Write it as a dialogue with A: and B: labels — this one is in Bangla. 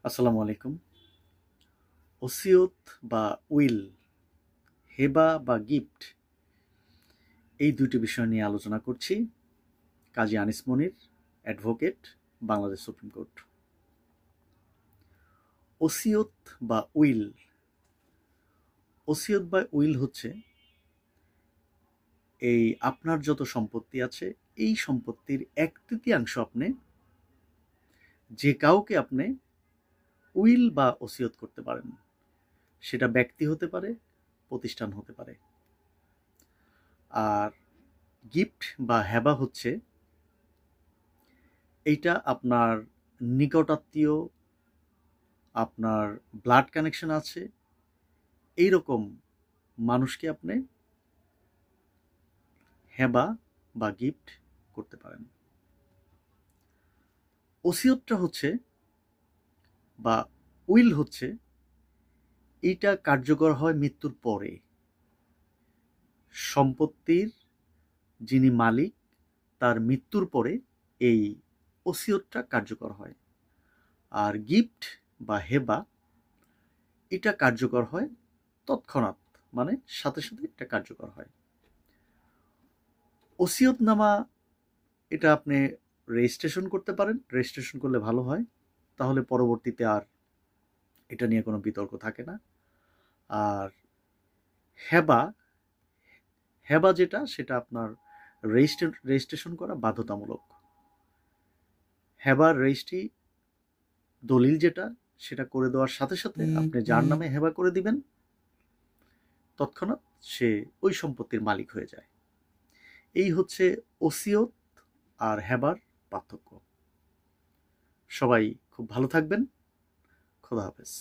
A: আসসালামু আলাইকুম। ওসিয়ত বা উইল, হেবা বা গিফট, এই দুটি বিষয় নিয়ে আলোচনা করছি। কাজী আনিস মনির, অ্যাডভোকেট, বাংলাদেশ সুপ্রিম কোর্ট। ওসিয়ত বা উইল, ওসিয়ত বা উইল হচ্ছে এই আপনার যত সম্পত্তি আছে এই সম্পত্তির 1/3 আপনি যে কাউকে আপনি উইল বা ওসিয়ত করতে পারেন। সেটা ব্যক্তি হতে পারে, প্রতিষ্ঠান হতে পারে। আর গিফট বা হেবা হচ্ছে এইটা আপনার নিকটাত্মীয়, আপনার ব্লাড কানেকশন আছে এইরকম মানুষকে আপনি হেবা বা গিফট করতে পারেন। ওসিয়তটা হচ্ছে বা উইল হচ্ছে এইটা কার্যকর হয় মৃত্যুর পরে। সম্পত্তির যিনি মালিক তার মৃত্যুর পরে এই ওসিয়তটা কার্যকর হয়। আর গিফট বা হেবা এটা কার্যকর হয় তৎক্ষণাৎ, মানে সাথে সাথে এটা কার্যকর হয়। ওসিয়তনামা এটা আপনি রেজিস্ট্রেশন করতে পারেন, রেজিস্ট্রেশন করলে ভালো হয়, তাহলে পরবর্তীতে আর এটা নিয়ে কোনো বিতর্ক থাকে না। আর হেবা, হেবা যেটা সেটা আপনার রেজিস্ট্রেশন করা বাধ্যতামূলক। হেবার রেজিস্ট্রি দলিল যেটা সেটা করে দেওয়ার সাথে সাথে আপনি যার নামে হেবা করে দিবেন তৎক্ষণাৎ সে ওই সম্পত্তির মালিক হয়ে যায়। এই হচ্ছে ওসিয়ত আর হেবার পার্থক্য। সবাই খুব ভালো থাকবেন। খোদা হাফেজ।